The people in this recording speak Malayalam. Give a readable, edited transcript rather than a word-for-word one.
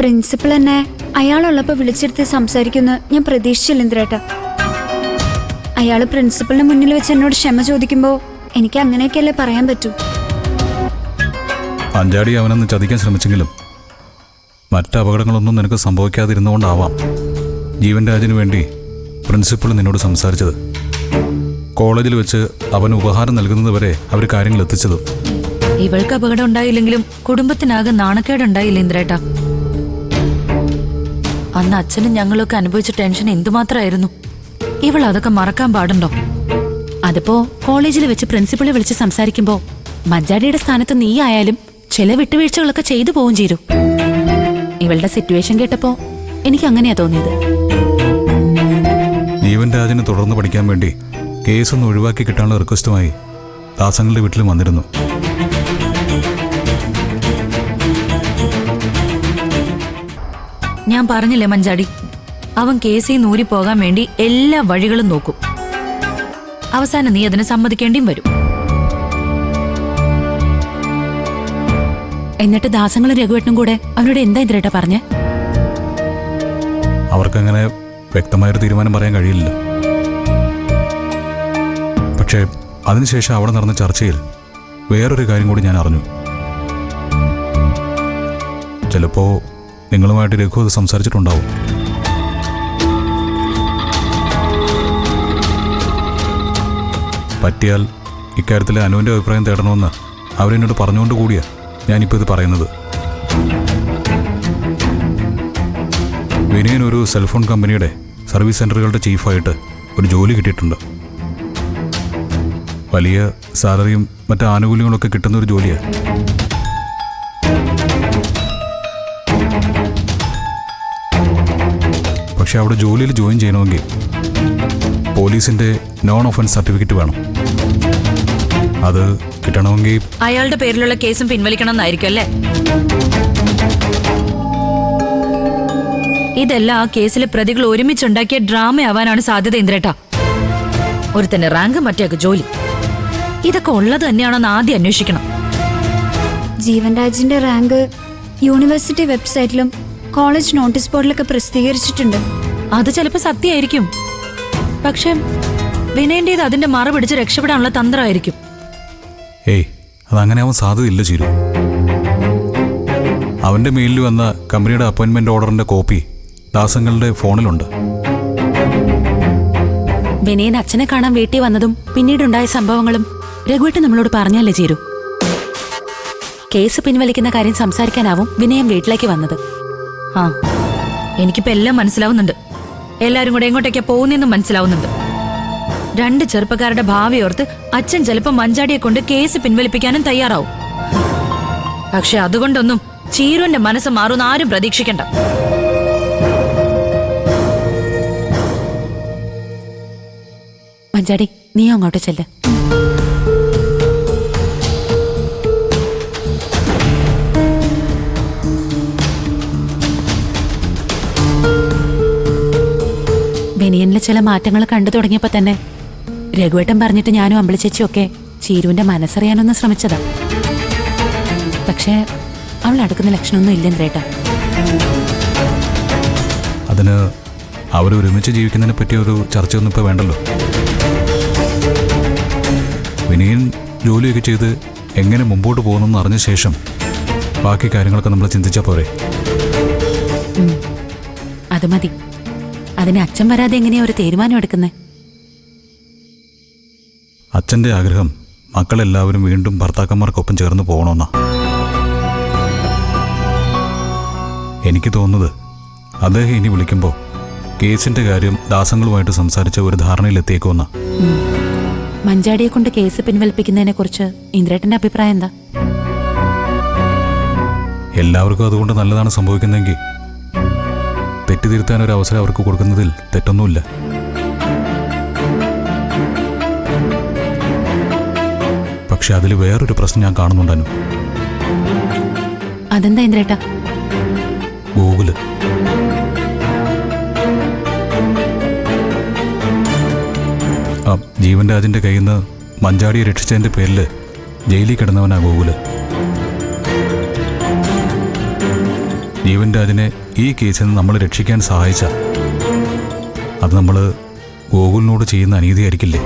പ്രിൻസിപ്പൽ എന്നെ അയാളുള്ളപ്പോൾ വിളിച്ചെടുത്ത് സംസാരിക്കുമെന്ന് ഞാൻ പ്രതീക്ഷിച്ചില്ല ഇന്ദ്രേട്ട. അയാൾ പ്രിൻസിപ്പലിന് മുന്നിൽ വെച്ച് എന്നോട് ക്ഷമ ചോദിക്കുമ്പോൾ എനിക്ക് അങ്ങനെയൊക്കെയല്ലേ പറയാൻ പറ്റൂ. അഞ്ചാടി അവനൊന്ന് ചതിക്കാൻ ശ്രമിച്ചെങ്കിലും മറ്റ് അപകടങ്ങളൊന്നും നിനക്ക് സംഭവിക്കാതിരുന്നുകൊണ്ടാവാം ജീവൻ രാജിനു വേണ്ടി പ്രിൻസിപ്പൾ നിന്നോട് സംസാരിച്ചത്. കോളേജിൽ വെച്ച് അവന് ഉപഹാരം നൽകുന്നത് വരെ അവർ കാര്യങ്ങൾ എത്തിച്ചത്. ഇവൾക്ക് അപകടം ഉണ്ടായില്ലെങ്കിലും കുടുംബത്തിനാകെ നാണക്കേടുണ്ടായില്ല ഇന്ദ്രേട്ട. അന്ന് അച്ഛനും ഞങ്ങളൊക്കെ അനുഭവിച്ച ടെൻഷൻ എന്തുമാത്രമായിരുന്നു. ഇവൾ അതൊക്കെ മറക്കാൻ പാടുണ്ടോ? അതിപ്പോ കോളേജിൽ വെച്ച് പ്രിൻസിപ്പളെ വിളിച്ച് സംസാരിക്കുമ്പോ മഞ്ചാടിയുടെ സ്ഥാനത്ത് നീ ആയാലും ചില വിട്ടുവീഴ്ചകളൊക്കെ ചെയ്തു പോവും ചേരൂ. ഇവളുടെ സിറ്റുവേഷൻ കേട്ടപ്പോ എനിക്ക് അങ്ങനെയാ തോന്നിയത്. ജീവൻ രാജിന് തുടർന്ന് പഠിക്കാൻ വേണ്ടി കേസൊന്ന് ഒഴിവാക്കി കിട്ടാനുള്ള റിക്വസ്റ്റുമായി ദാസങ്ങളുടെ വീട്ടിൽ വന്നിരുന്നു. ഞാൻ പറഞ്ഞില്ലേ മഞ്ചാടി, അവൻ കേസിൽ നൂരി പോകാൻ വേണ്ടി എല്ലാ വഴികളും നോക്കും. അവസാനം നീ അതിന് സമ്മതിക്കേണ്ടിയും വരും. എന്നിട്ട് ദാസങ്ങളും രഘുവേട്ടനും കൂടെ അവനോട് എന്താ ഇന്ദ്രേട്ടാ പറഞ്ഞേ? അവർക്കങ്ങനെ വ്യക്തമായൊരു തീരുമാനം പറയാൻ കഴിയില്ലല്ലോ. പക്ഷേ അതിനുശേഷം അവിടെ നടന്ന ചർച്ചയിൽ വേറൊരു കാര്യം കൂടി ഞാൻ അറിഞ്ഞു. ചിലപ്പോ നിങ്ങളുമായിട്ട് രഘു അത് സംസാരിച്ചിട്ടുണ്ടാവും. പറ്റിയാൽ ഇക്കാര്യത്തിൽ അനുവിൻ്റെ അഭിപ്രായം തേടണമെന്ന് അവരെന്നോട് പറഞ്ഞുകൊണ്ട് കൂടിയാ ഞാനിപ്പോൾ ഇത് പറയുന്നത്. വിനയൻ ഒരു സെൽഫോൺ കമ്പനിയുടെ സർവീസ് സെൻ്ററുകളുടെ ചീഫായിട്ട് ഒരു ജോലി കിട്ടിയിട്ടുണ്ട്. വലിയ സാലറിയും മറ്റ് ആനുകൂല്യങ്ങളൊക്കെ കിട്ടുന്ന ഒരു ജോലിയാണ്. പക്ഷെ അവിടെ ജോലിയിൽ ജോയിൻ ചെയ്യണമെങ്കിൽ പോലീസിൻ്റെ നോൺ ഒഫൻസ് സർട്ടിഫിക്കറ്റ് വേണം. അത് കിട്ടണമെങ്കിൽ അയാളുടെ പേരിലുള്ള കേസും പിൻവലിക്കണം എന്നായിരിക്കും അല്ലേ? ഇതെല്ലാം ആ കേസിലെ പ്രതികൾ ഒരുമിച്ചുണ്ടാക്കിയ ഡ്രാമയാവാനാണ് സാധ്യത ഇന്ദ്രേട്ടാ. ഒരുത്തന്നെ റാങ്ക്, മറ്റേക്ക് ജോലി. ഇതൊക്കെ ഉള്ളത് തന്നെയാണെന്ന് ആദ്യം അന്വേഷിക്കണം. ജീവൻ രാജിന്റെ റാങ്ക് യൂണിവേഴ്സിറ്റി വെബ്സൈറ്റിലും കോളേജ് നോട്ടീസ് ബോർഡിലൊക്കെ പ്രസിദ്ധീകരിച്ചിട്ടുണ്ട്. അത് ചിലപ്പോൾ സത്യമായിരിക്കും. പക്ഷെ വിനയന്റേത് അതിന്റെ മറ പിടിച്ച് രക്ഷപ്പെടാനുള്ള തന്ത്രമായിരിക്കും. ഏയ്, അതങ്ങനെ ആവാൻ സാധ്യതയില്ല ചിരു. അവൻ്റെ മെയിലിൽ വന്ന കമ്പനിയുടെ അപ്പോയിൻമെന്റ് ഓർഡറിന്റെ കോപ്പി ദാസങ്ങളുടെ ഫോണിലുണ്ട്. വിനയൻ അച്ഛനെ കാണാൻ വീട്ടിൽ വന്നതും പിന്നീടുണ്ടായ സംഭവങ്ങളും രഘുവേട്ടൻ നമ്മളോട് പറഞ്ഞല്ലേ ചേരൂ. കേസ് പിൻവലിക്കുന്ന കാര്യം സംസാരിക്കാനാവും വിനയൻ വീട്ടിലേക്ക് വന്നത്. ആ, എനിക്കിപ്പോ എല്ലാം മനസ്സിലാവുന്നുണ്ട്. എല്ലാരും കൂടെ എങ്ങോട്ടേക്കാ പോകുന്നെന്നും മനസ്സിലാവുന്നുണ്ട്. രണ്ട് ചെറുപ്പക്കാരുടെ ഭാവി ഓർത്ത് അച്ഛൻ ചിലപ്പോ മഞ്ചാടിയെ കൊണ്ട് കേസ് പിൻവലിപ്പിക്കാനും തയ്യാറാവും. പക്ഷെ അതുകൊണ്ടൊന്നും ചീരുവിന്റെ മനസ്സ് മാറുന്ന ആരും പ്രതീക്ഷിക്കണ്ട. മഞ്ചാടി, നീ അങ്ങോട്ട് ചെല്ല്. വിനയനിലെ ചില മാറ്റങ്ങൾ കണ്ടു തുടങ്ങിയപ്പോ തന്നെ രഘുവേട്ടൻ പറഞ്ഞിട്ട് ഞാനും അമ്പിളിച്ചേച്ചിയൊക്കെ ചീരുവിന്റെ മനസ്സറിയാനൊന്ന് ശ്രമിച്ചതാ. പക്ഷേ അവൾ അടുക്കുന്ന ലക്ഷണമൊന്നും ഇല്ലെന്നേട്ടാ. അതിന് അവരൊരുമിച്ച് ജീവിക്കുന്നതിനെ പറ്റി ഒരു ചർച്ചയൊന്നും ഇപ്പോൾ വേണ്ടല്ലോ. വിനയൻ ജോലിയൊക്കെ ചെയ്ത് എങ്ങനെ മുമ്പോട്ട് പോകുന്നെന്ന് അറിഞ്ഞ ശേഷം ബാക്കി കാര്യങ്ങളൊക്കെ നമ്മൾ ചിന്തിച്ചാൽ പോരെ? അത് മതി. അതിന് അച്ഛൻ വരാതെ എങ്ങനെയാ ഒരു തീരുമാനം എടുക്കുന്നത്? അച്ഛൻ്റെ ആഗ്രഹം മക്കളെല്ലാവരും വീണ്ടും ഭർത്താക്കന്മാർക്കൊപ്പം ചേർന്ന് പോകണമെന്നാ. എനിക്ക് തോന്നുന്നത് അദ്ദേഹം ഇനി വിളിക്കുമ്പോൾ കേസിന്റെ കാര്യം ദാസങ്ങളുമായിട്ട് സംസാരിച്ച ഒരു ധാരണയിലെത്തിയേക്കുമെന്നാ. മഞ്ചാടിയെ കൊണ്ട് കേസ് പിൻവലിപ്പിക്കുന്നതിനെ കുറിച്ച് ഇന്ദ്രേട്ടന്റെ അഭിപ്രായം എന്താ? എല്ലാവർക്കും അതുകൊണ്ട് നല്ലതാണ് സംഭവിക്കുന്നതെങ്കിൽ തെറ്റിതിരുത്താൻ ഒരു അവസരം അവർക്ക് കൊടുക്കുന്നതിൽ തെറ്റൊന്നുമില്ല. പക്ഷെ അതിൽ വേറൊരു പ്രശ്നം ഞാൻ കാണുന്നുണ്ടല്ലോ. അതെന്താ ഇന്ദ്രേട്ടാ? ഗൂഗിള്. ജീവൻ രാജിന്റെ കയ്യിൽ നിന്ന് മഞ്ചാടിയെ രക്ഷിച്ചതിന്റെ പേരിൽ ജയിലിൽ കിടന്നവനാ ഗൂഗിള്. ജീവൻ രാജിനെ ഈ കേസിൽ നിന്ന് നമ്മൾ രക്ഷിക്കാൻ സഹായിച്ച അത് നമ്മൾ ഗോകുലിനോട് ചെയ്യുന്ന അനീതിയായിരിക്കില്ലേ?